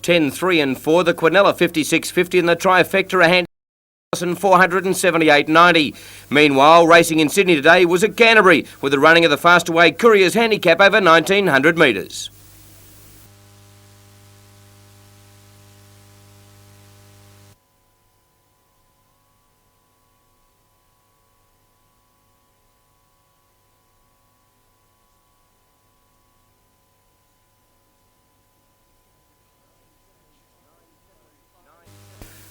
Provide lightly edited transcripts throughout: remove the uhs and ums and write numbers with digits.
10, 3 and 4, the Quinella 56.50 and the Trifecta a hand 478.90. Meanwhile, racing in Sydney today was at Canterbury with the running of the Fastaway Courier's handicap over 1900 metres.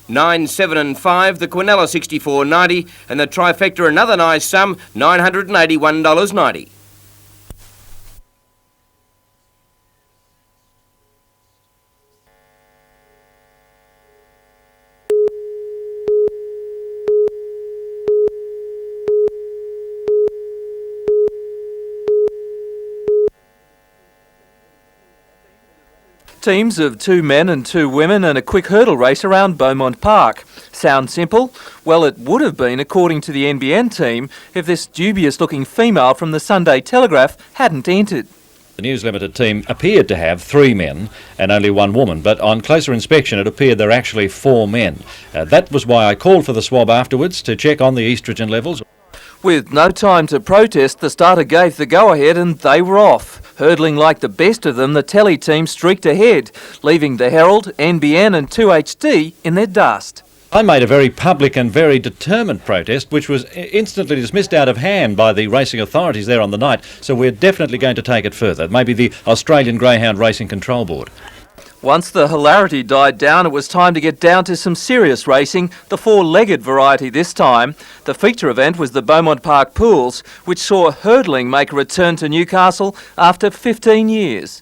Nine, 7 and 5, the Quinella 64.90 and the Trifecta another nice sum, $981.90. Teams of 2 men and 2 women and a quick hurdle race around Beaumont Park. Sounds simple? Well, it would have been according to the NBN team if this dubious-looking female from the Sunday Telegraph hadn't entered. The News Limited team appeared to have 3 men and only 1 woman, but on closer inspection it appeared there are actually 4 men. That was why I called for the swab afterwards to check on the oestrogen levels. With no time to protest, the starter gave the go-ahead and they were off. Hurdling like the best of them, the Telly team streaked ahead, leaving the Herald, NBN and 2HD in their dust. I made a very public and very determined protest, which was instantly dismissed out of hand by the racing authorities there on the night, so we're definitely going to take it further. Maybe the Australian Greyhound Racing Control Board. Once the hilarity died down, it was time to get down to some serious racing, the 4-legged variety this time. The feature event was the Beaumont Park Pools, which saw hurdling make a return to Newcastle after 15 years.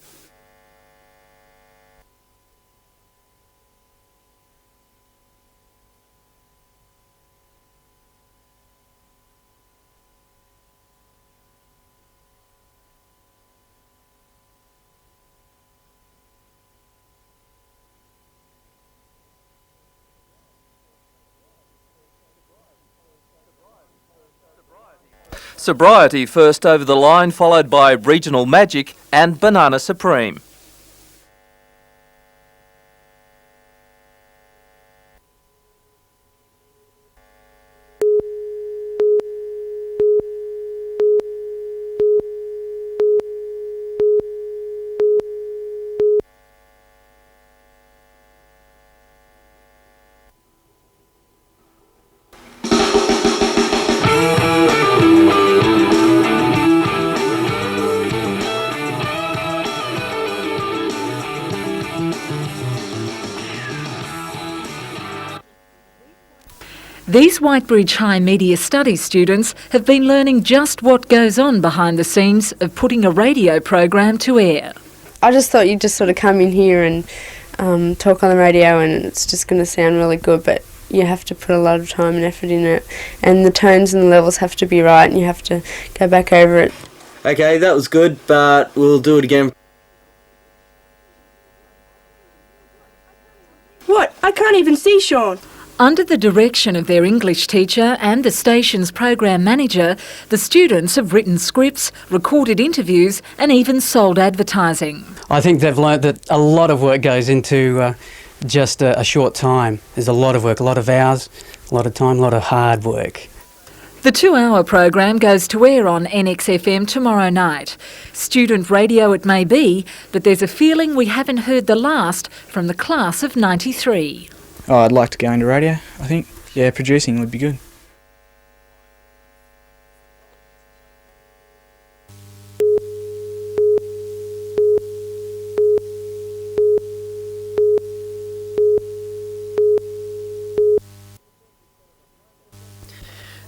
Sobriety first over the line, followed by Regional Magic and Banana Supreme. These Whitebridge High Media Studies students have been learning just what goes on behind the scenes of putting a radio program to air. I just thought you'd just sort of come in here and talk on the radio and it's just going to sound really good, but you have to put a lot of time and effort in it, and the tones and the levels have to be right and you have to go back over it. Okay, that was good, but we'll do it again. What? I can't even see Sean. Under the direction of their English teacher and the station's program manager, the students have written scripts, recorded interviews and even sold advertising. I think they've learnt that a lot of work goes into just a short time. There's a lot of work, a lot of hours, a lot of time, a lot of hard work. The 2-hour program goes to air on NXFM tomorrow night. Student radio it may be, but there's a feeling we haven't heard the last from the class of 93. Oh, I'd like to go into radio, I think. Yeah, producing would be good.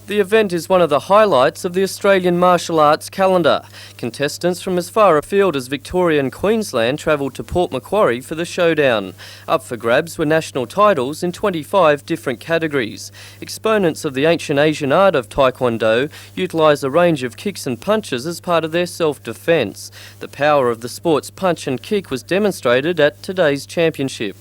The event is one of the highlights of the Australian martial arts calendar. Contestants from as far afield as Victoria and Queensland travelled to Port Macquarie for the showdown. Up for grabs were national titles in 25 different categories. Exponents of the ancient Asian art of Taekwondo utilise a range of kicks and punches as part of their self-defence. The power of the sport's punch and kick was demonstrated at today's championship.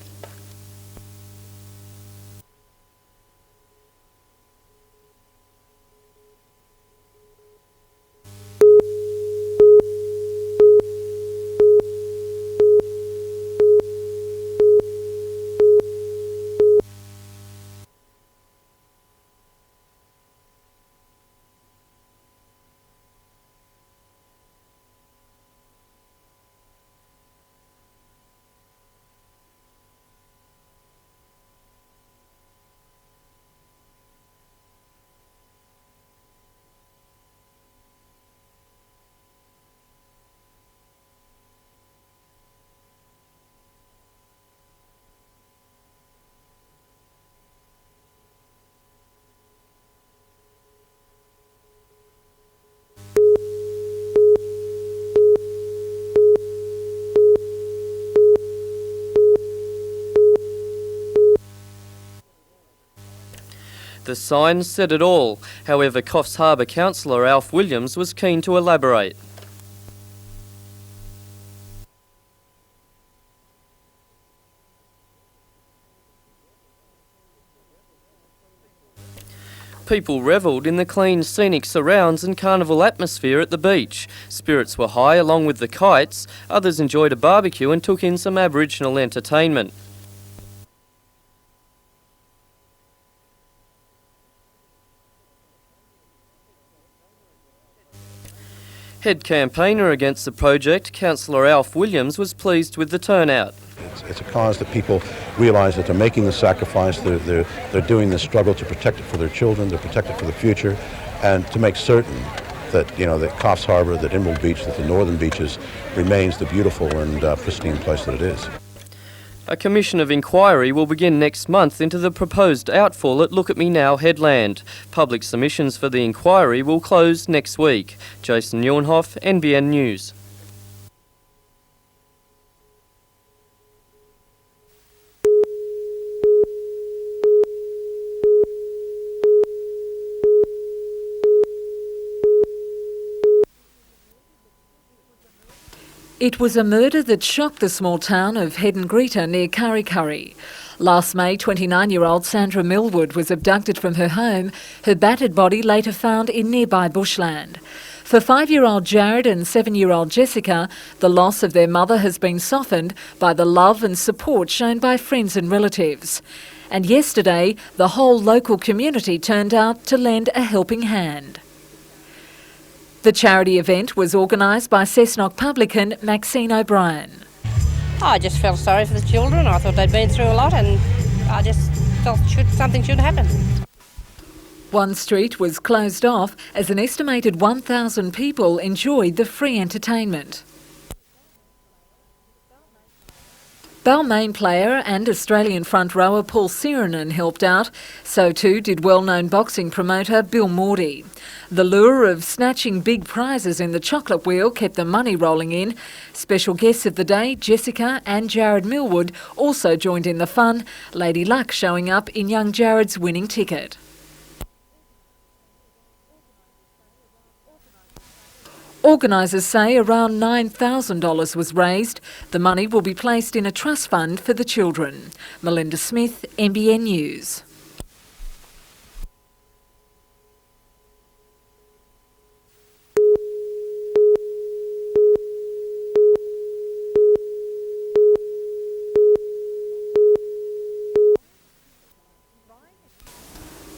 The sign said it all. However, Coffs Harbour councillor Alf Williams was keen to elaborate. People revelled in the clean, scenic surrounds and carnival atmosphere at the beach. Spirits were high along with the kites. Others enjoyed a barbecue and took in some Aboriginal entertainment. Head campaigner against the project, Councillor Alf Williams, was pleased with the turnout. It's a cause that people realise that they're making the sacrifice, they're doing the struggle to protect it for their children, to protect it for the future, and to make certain that, you know, that Coffs Harbour, that Emerald Beach, that the northern beaches remains the beautiful and pristine place that it is. A commission of inquiry will begin next month into the proposed outfall at Look at Me Now headland. Public submissions for the inquiry will close next week. Jason Neuenhoff, NBN News. It was a murder that shocked the small town of Hedengreta near Kurri. Last May, 29-year-old Sandra Millwood was abducted from her home, her battered body later found in nearby bushland. For 5-year-old Jared and 7-year-old Jessica, the loss of their mother has been softened by the love and support shown by friends and relatives. And yesterday, the whole local community turned out to lend a helping hand. The charity event was organised by Cessnock publican Maxine O'Brien. I just felt sorry for the children. I thought they'd been through a lot and I just felt something should happen. One street was closed off as an estimated 1,000 people enjoyed the free entertainment. Balmain player and Australian front rower Paul Sirenen helped out. So too did well-known boxing promoter Bill Mordy. The lure of snatching big prizes in the chocolate wheel kept the money rolling in. Special guests of the day, Jessica and Jared Millwood, also joined in the fun, Lady Luck showing up in young Jared's winning ticket. Organisers say around $9,000 was raised. The money will be placed in a trust fund for the children. Melinda Smith, NBN News.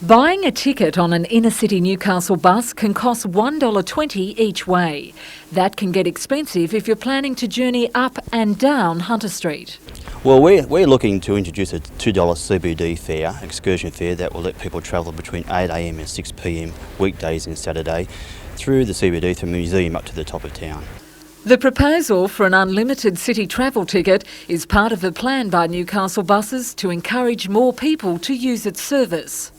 Buying a ticket on an inner-city Newcastle bus can cost $1.20 each way. That can get expensive if you're planning to journey up and down Hunter Street. Well, we're looking to introduce a $2 CBD fare, excursion fare, that will let people travel between 8 a.m. and 6 p.m. weekdays and Saturday through the CBD, from the museum up to the top of town. The proposal for an unlimited city travel ticket is part of a plan by Newcastle Buses to encourage more people to use its service.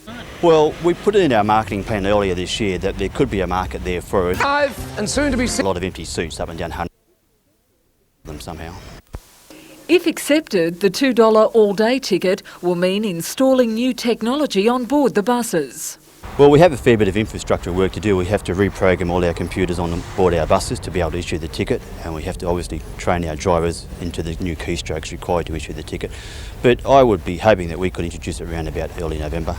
Well, we put it in our marketing plan earlier this year that there could be a market there for it. And soon to be a lot of empty seats up and down Hunter them somehow. If accepted, the $2 all-day ticket will mean installing new technology on board the buses. Well, we have a fair bit of infrastructure work to do. We have to reprogram all our computers on board our buses to be able to issue the ticket, and we have to obviously train our drivers into the new keystrokes required to issue the ticket. But I would be hoping that we could introduce it around about early November.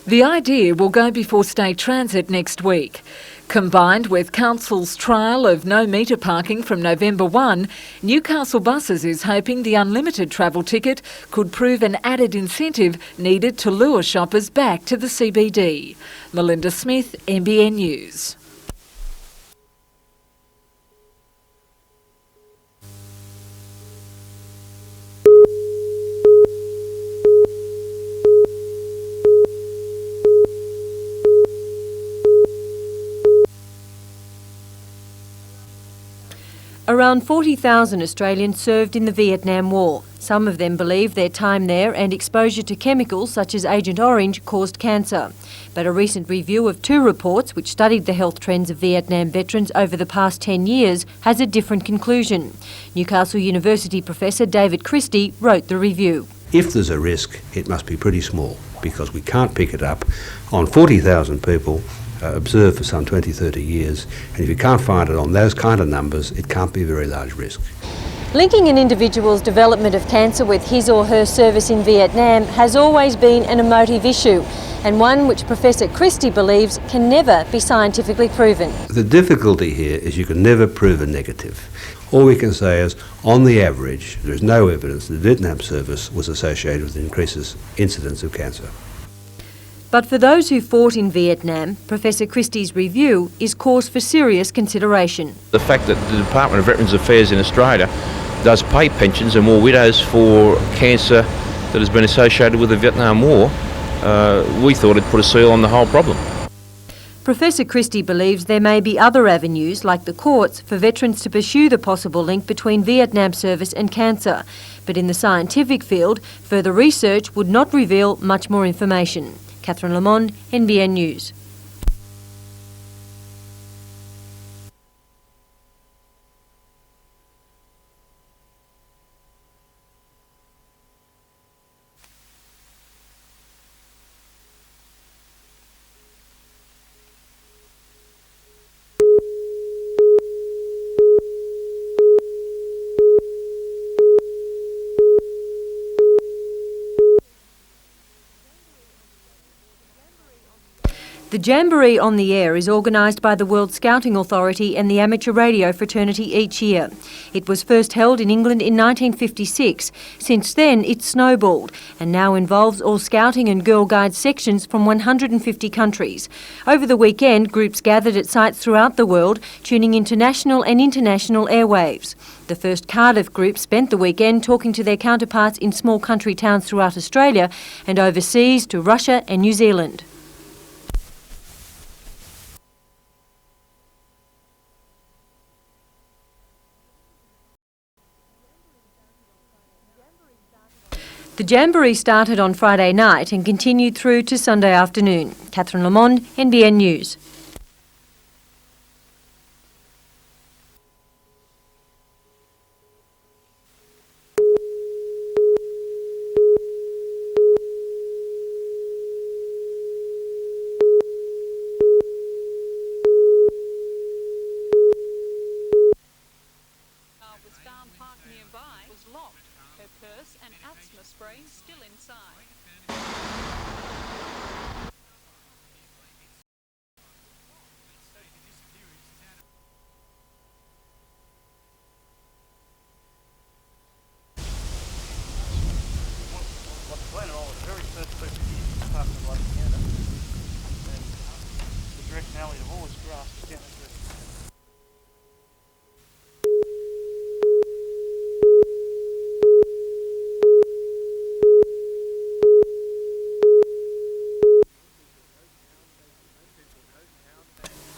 The idea will go before State Transit next week. Combined with Council's trial of no meter parking from November 1, Newcastle Buses is hoping the unlimited travel ticket could prove an added incentive needed to lure shoppers back to the CBD. Melinda Smith, NBN News. Around 40,000 Australians served in the Vietnam War. Some of them believe their time there and exposure to chemicals such as Agent Orange caused cancer. But a recent review of 2 reports which studied the health trends of Vietnam veterans over the past 10 years has a different conclusion. Newcastle University professor David Christie wrote the review. If there's a risk, it must be pretty small, because we can't pick it up on 40,000 people observed for some 20, 30 years, and if you can't find it on those kind of numbers, it can't be a very large risk. Linking an individual's development of cancer with his or her service in Vietnam has always been an emotive issue, and one which Professor Christie believes can never be scientifically proven. The difficulty here is you can never prove a negative. All we can say is, on the average, there is no evidence that the Vietnam service was associated with increases incidence of cancer. But for those who fought in Vietnam, Professor Christie's review is cause for serious consideration. The fact that the Department of Veterans Affairs in Australia does pay pensions and more widows for cancer that has been associated with the Vietnam War, we thought it put a seal on the whole problem. Professor Christie believes there may be other avenues, like the courts, for veterans to pursue the possible link between Vietnam service and cancer. But in the scientific field, further research would not reveal much more information. Catherine Lamond, NBN News. The Jamboree on the Air is organised by the World Scouting Authority and the Amateur Radio Fraternity each year. It was first held in England in 1956. Since then, it's snowballed and now involves all Scouting and Girl Guide sections from 150 countries. Over the weekend, groups gathered at sites throughout the world, tuning into national and international airwaves. The first Cardiff group spent the weekend talking to their counterparts in small country towns throughout Australia and overseas to Russia and New Zealand. The Jamboree started on Friday night and continued through to Sunday afternoon. Catherine Lamond, NBN News.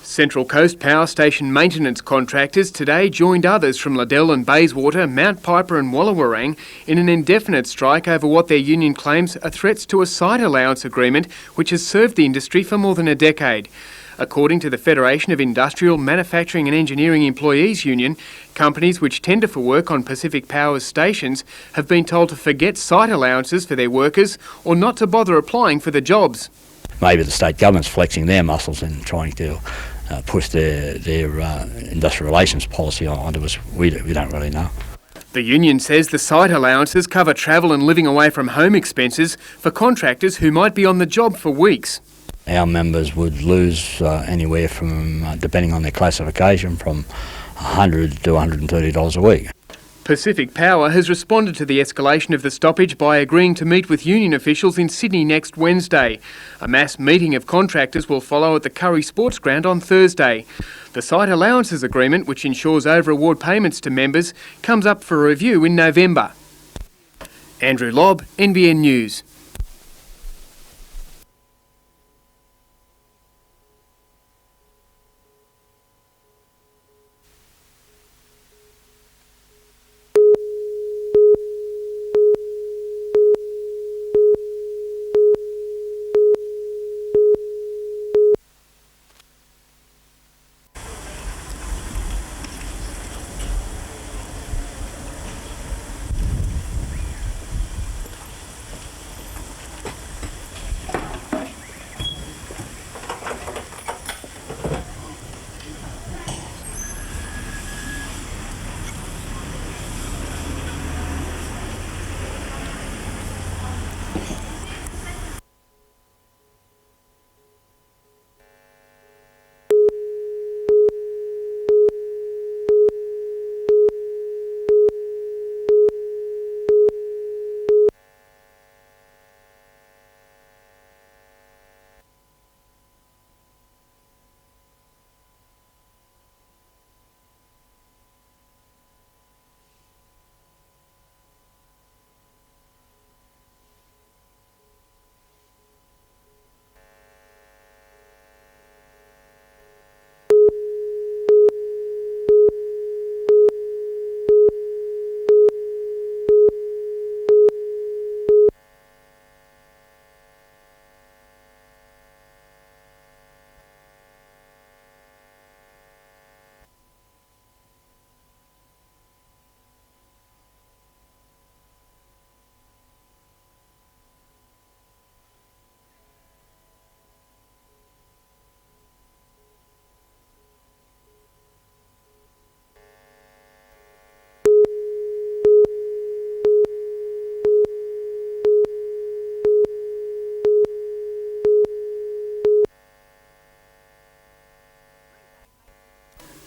Central Coast Power Station maintenance contractors today joined others from Liddell and Bayswater, Mount Piper and Wallawarang in an indefinite strike over what their union claims are threats to a site allowance agreement which has served the industry for more than a decade. According to the Federation of Industrial, Manufacturing and Engineering Employees Union, companies which tender for work on Pacific Power's stations have been told to forget site allowances for their workers or not to bother applying for the jobs. Maybe the state government's flexing their muscles and trying to push their industrial relations policy onto us. We don't really know. The union says the site allowances cover travel and living away from home expenses for contractors who might be on the job for weeks. Our members would lose anywhere from, depending on their classification, from $100 to $130 a week. Pacific Power has responded to the escalation of the stoppage by agreeing to meet with union officials in Sydney next Wednesday. A mass meeting of contractors will follow at the Curry Sports Ground on Thursday. The site allowances agreement, which ensures over-award payments to members, comes up for review in November. Andrew Lobb, NBN News.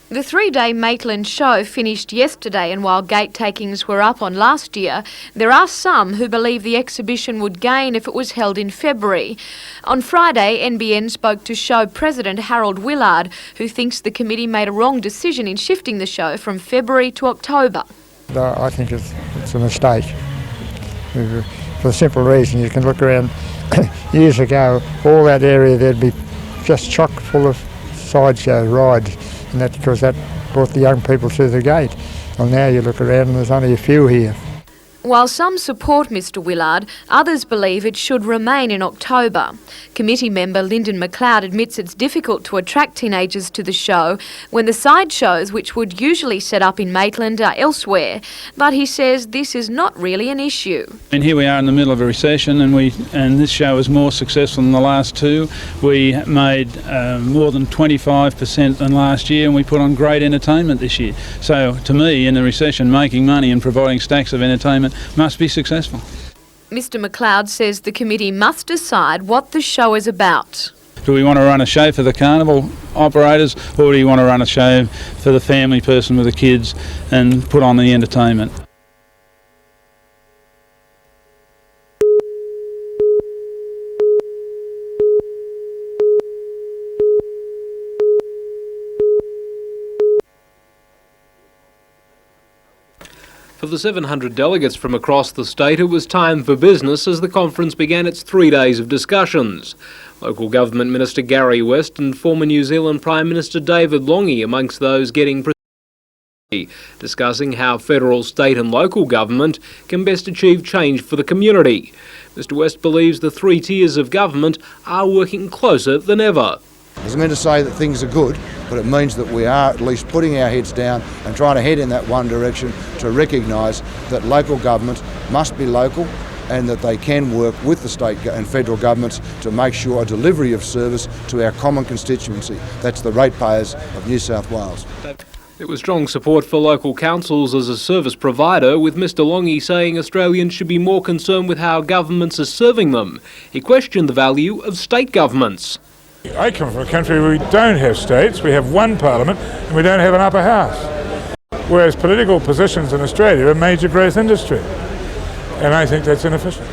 The three-day Maitland show finished yesterday, and while gate takings were up on last year, there are some who believe the exhibition would gain if it was held in February. On Friday, NBN spoke to show president Harold Willard, who thinks the committee made a wrong decision in shifting the show from February to October. I think it's a mistake. For the simple reason, you can look around years ago, all that area there'd be just chock full of sideshow rides. And that's because that brought the young people through the gate. Well, now you look around and there's only a few here. While some support Mr Willard, others believe it should remain in October. Committee member Lyndon McLeod admits it's difficult to attract teenagers to the show when the side shows, which would usually set up in Maitland, are elsewhere. But he says this is not really an issue. And here we are in the middle of a recession, and this show is more successful than the last two. We made more than 25% than last year, and we put on great entertainment this year. So to me, in a recession, making money and providing stacks of entertainment must be successful. Mr McLeod says the committee must decide what the show is about. Do we want to run a show for the carnival operators, or do you want to run a show for the family person with the kids and put on the entertainment? For the 700 delegates from across the state, it was time for business as the conference began its 3 days of discussions. Local Government Minister Gary West and former New Zealand Prime Minister David Lange amongst those getting discussing how federal, state and local government can best achieve change for the community. Mr West believes the three tiers of government are working closer than ever. It doesn't mean to say that things are good, but it means that we are at least putting our heads down and trying to head in that one direction to recognise that local government must be local and that they can work with the state and federal governments to make sure a delivery of service to our common constituency. That's the ratepayers of New South Wales. There was strong support for local councils as a service provider, with Mr Lange saying Australians should be more concerned with how governments are serving them. He questioned the value of state governments. I come from a country where we don't have states, we have one parliament and we don't have an upper house. Whereas political positions in Australia are major growth industry. And I think that's inefficient.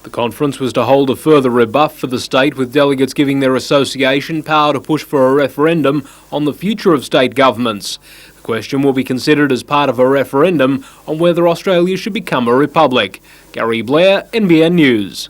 The conference was to hold a further rebuff for the state, with delegates giving their association power to push for a referendum on the future of state governments. The question will be considered as part of a referendum on whether Australia should become a republic. Gary Blair, NBN News.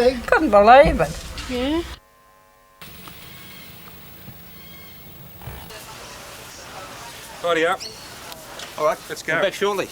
thing. Couldn't believe it. Yeah. Righty up. All right, let's go. Back shortly.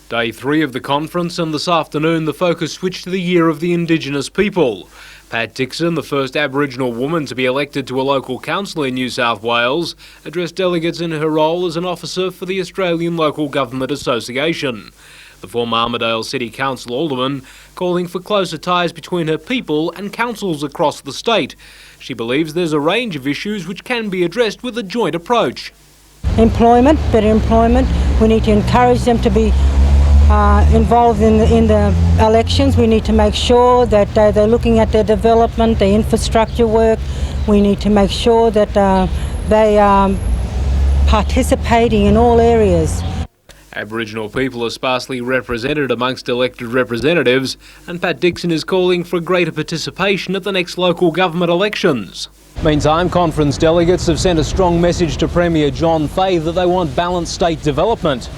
Day 3 of the conference, and this afternoon the focus switched to the Year of the Indigenous People. Pat Dixon, the first Aboriginal woman to be elected to a local council in New South Wales, addressed delegates in her role as an officer for the Australian Local Government Association. The former Armidale City Council alderman calling for closer ties between her people and councils across the state. She believes there's a range of issues which can be addressed with a joint approach. Employment, better employment. We need to encourage them to be involved in the elections. We need to make sure that they're looking at their development, their infrastructure work. We need to make sure that they are participating in all areas. Aboriginal people are sparsely represented amongst elected representatives, and Pat Dixon is calling for greater participation at the next local government elections. Meantime, conference delegates have sent a strong message to Premier John Fahey that they want balanced state development.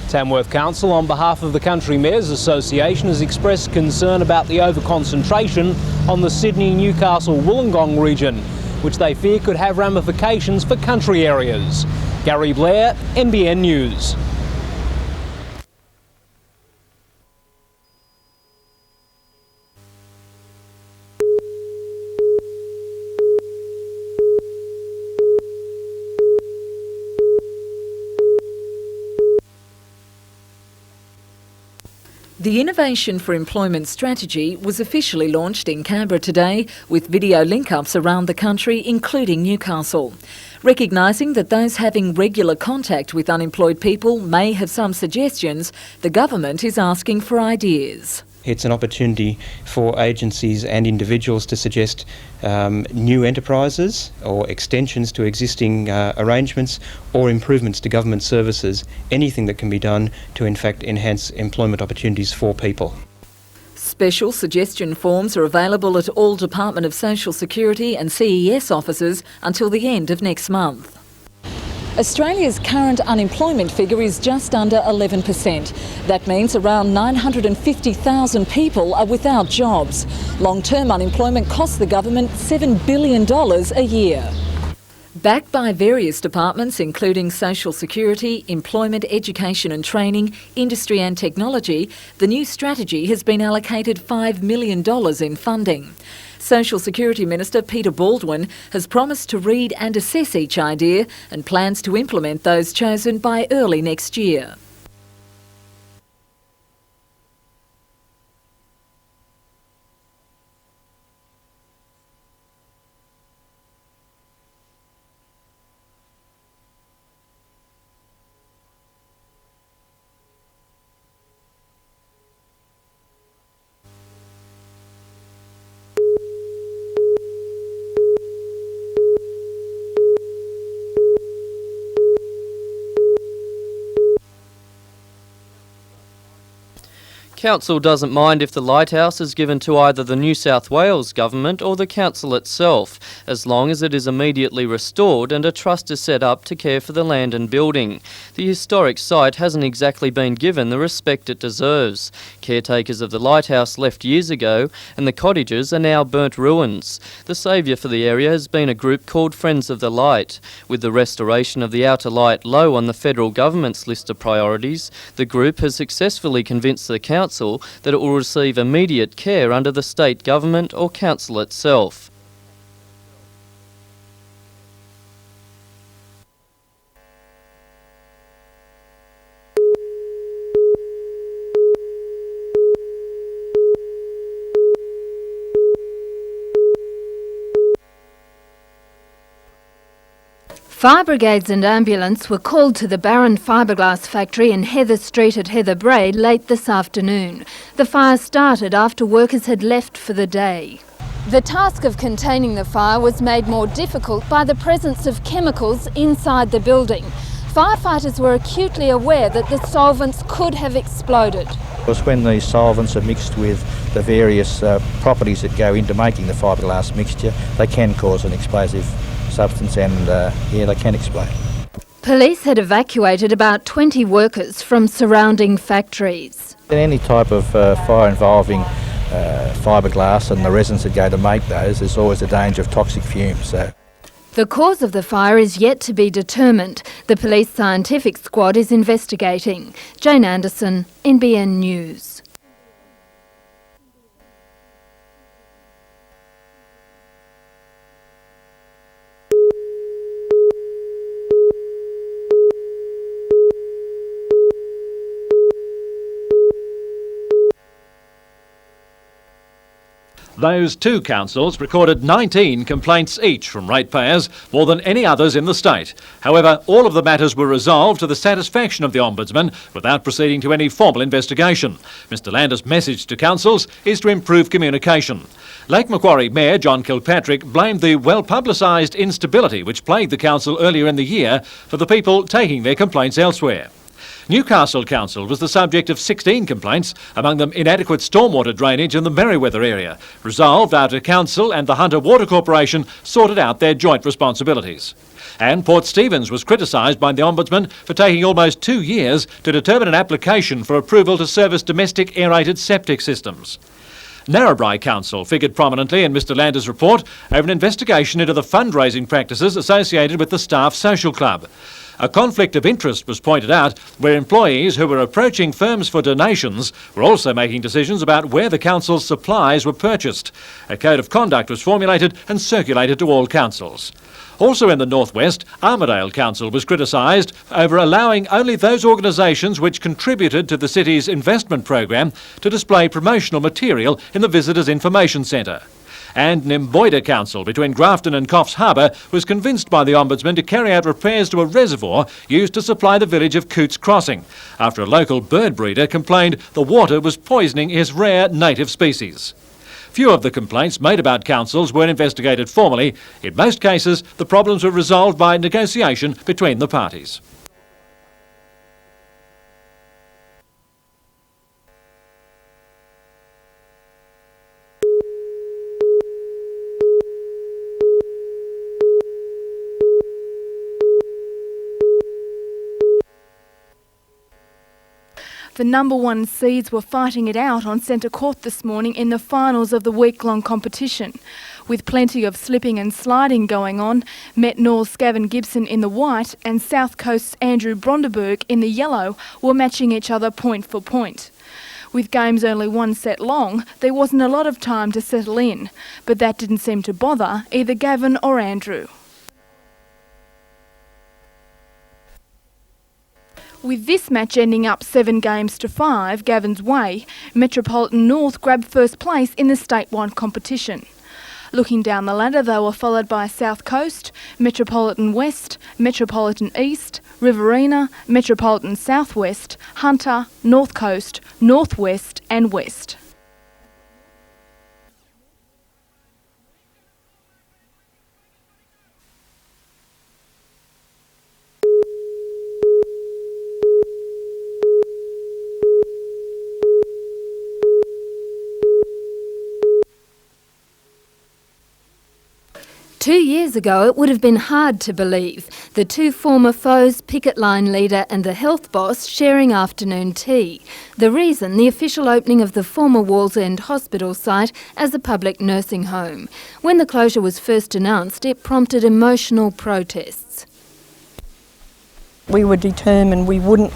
Tamworth Council, on behalf of the Country Mayors Association, has expressed concern about the over-concentration on the Sydney-Newcastle-Wollongong region, which they fear could have ramifications for country areas. Gary Blair, NBN News. The Innovation for Employment strategy was officially launched in Canberra today with video link-ups around the country, including Newcastle. Recognising that those having regular contact with unemployed people may have some suggestions, the government is asking for ideas. It's an opportunity for agencies and individuals to suggest new enterprises or extensions to existing arrangements or improvements to government services, anything that can be done to in fact enhance employment opportunities for people. Special suggestion forms are available at all Department of Social Security and CES offices until the end of next month. Australia's current unemployment figure is just under 11%. That means around 950,000 people are without jobs. Long-term unemployment costs the government $7 billion a year. Backed by various departments including Social Security, Employment, Education and Training, Industry and Technology, the new strategy has been allocated $5 million in funding. Social Security Minister Peter Baldwin has promised to read and assess each idea and plans to implement those chosen by early next year. Council doesn't mind if the lighthouse is given to either the New South Wales Government or the Council itself, as long as it is immediately restored and a trust is set up to care for the land and building. The historic site hasn't exactly been given the respect it deserves. Caretakers of the lighthouse left years ago, and the cottages are now burnt ruins. The saviour for the area has been a group called Friends of the Light. With the restoration of the outer light low on the federal government's list of priorities, the group has successfully convinced the council that it will receive immediate care under the state government or council itself. Fire brigades and ambulance were called to the Barron fiberglass factory in Heather Street at Heather Brae late this afternoon. The fire started after workers had left for the day. The task of containing the fire was made more difficult by the presence of chemicals inside the building. Firefighters were acutely aware that the solvents could have exploded. Because when these solvents are mixed with the various properties that go into making the fiberglass mixture, they can cause an explosive substance and they can explode. Police had evacuated about 20 workers from surrounding factories. In any type of fire involving fiberglass and the resins that go to make those, there's always a danger of toxic fumes. The cause of the fire is yet to be determined. The police scientific squad is investigating. Jane Anderson, NBN News. Those two councils recorded 19 complaints each from ratepayers, more than any others in the state. However, all of the matters were resolved to the satisfaction of the Ombudsman without proceeding to any formal investigation. Mr Landers' message to councils is to improve communication. Lake Macquarie Mayor John Kilpatrick blamed the well-publicised instability which plagued the council earlier in the year for the people taking their complaints elsewhere. Newcastle Council was the subject of 16 complaints, among them inadequate stormwater drainage in the Merriweather area, resolved after Council and the Hunter Water Corporation sorted out their joint responsibilities. And Port Stephens was criticised by the Ombudsman for taking almost 2 years to determine an application for approval to service domestic aerated septic systems. Narrabri Council figured prominently in Mr Landers' report over an investigation into the fundraising practices associated with the Staff Social Club. A conflict of interest was pointed out where employees who were approaching firms for donations were also making decisions about where the council's supplies were purchased. A code of conduct was formulated and circulated to all councils. Also in the Northwest, Armidale Council was criticised over allowing only those organisations which contributed to the city's investment program to display promotional material in the Visitors Information Centre. And Nimboida Council between Grafton and Coffs Harbour was convinced by the Ombudsman to carry out repairs to a reservoir used to supply the village of Cootes Crossing, after a local bird breeder complained the water was poisoning his rare native species. Few of the complaints made about councils were investigated formally. In most cases, the problems were resolved by negotiation between the parties. The number one seeds were fighting it out on centre court this morning in the finals of the week-long competition. With plenty of slipping and sliding going on, Met North's Gavin Gibson in the white and South Coast's Andrew Bronderberg in the yellow were matching each other point for point. With games only one set long, there wasn't a lot of time to settle in, but that didn't seem to bother either Gavin or Andrew. With this match ending up 7 games to 5 Gavin's way, Metropolitan North grabbed first place in the statewide competition. Looking down the ladder, they were followed by South Coast, Metropolitan West, Metropolitan East, Riverina, Metropolitan Southwest, Hunter, North Coast, Northwest and West. Two years ago, it would have been hard to believe. The two former foes, picket line leader and the health boss, sharing afternoon tea. The reason, the official opening of the former Wallsend Hospital site as a public nursing home. When the closure was first announced, it prompted emotional protests. We were determined we wouldn't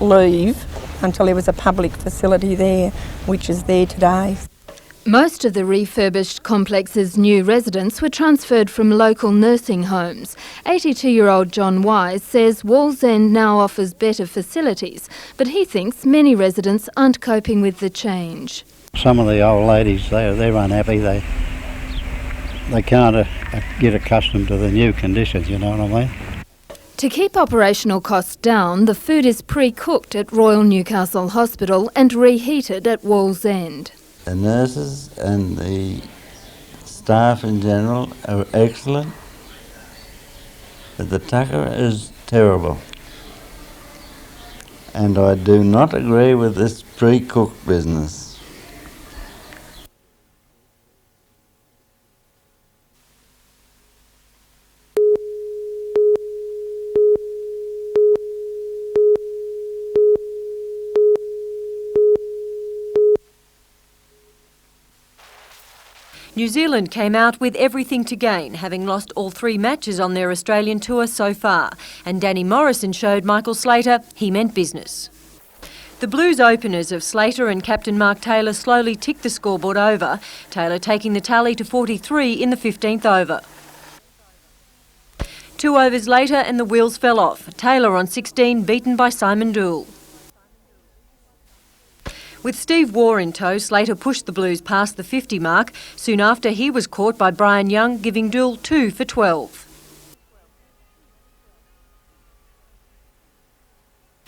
leave until there was a public facility there, which is there today. Most of the refurbished complex's new residents were transferred from local nursing homes. 82-year-old John Wise says Wallsend now offers better facilities, but he thinks many residents aren't coping with the change. Some of the old ladies, they're unhappy. They can't get accustomed to the new conditions, you know what I mean? To keep operational costs down, the food is pre-cooked at Royal Newcastle Hospital and reheated at Wallsend. The nurses and the staff in general are excellent, but the tucker is terrible. And I do not agree with this pre-cooked business. New Zealand came out with everything to gain, having lost all 3 matches on their Australian tour so far. And Danny Morrison showed Michael Slater he meant business. The Blues openers of Slater and captain Mark Taylor slowly ticked the scoreboard over, Taylor taking the tally to 43 in the 15th over. 2 overs later and the wheels fell off. Taylor on 16 beaten by Simon Doull. With Steve Waugh in tow, Slater pushed the Blues past the 50 mark. Soon after, he was caught by Brian Young, giving Doull 2 for 12.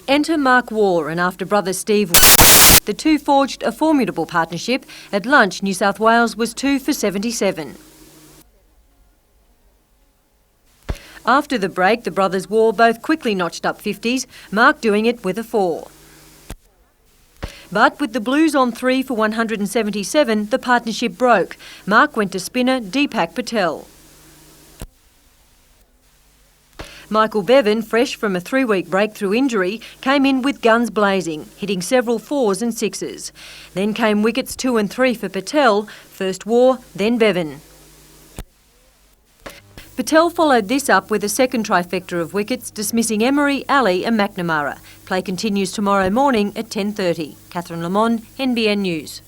Enter Mark Waugh and after brother Steve Waugh, the two forged a formidable partnership. At lunch, New South Wales was 2 for 77. After the break, the brothers Waugh both quickly notched up 50s, Mark doing it with a 4. But with the Blues on 3 for 177, the partnership broke. Mark went to spinner Deepak Patel. Michael Bevan, fresh from a 3-week breakthrough injury, came in with guns blazing, hitting several 4s and 6s. Then came wickets 2 and 3 for Patel, first Waugh, then Bevan. Patel followed this up with a second trifecta of wickets, dismissing Emery, Ali and McNamara. Play continues tomorrow morning at 10:30. Catherine Lamond, NBN News.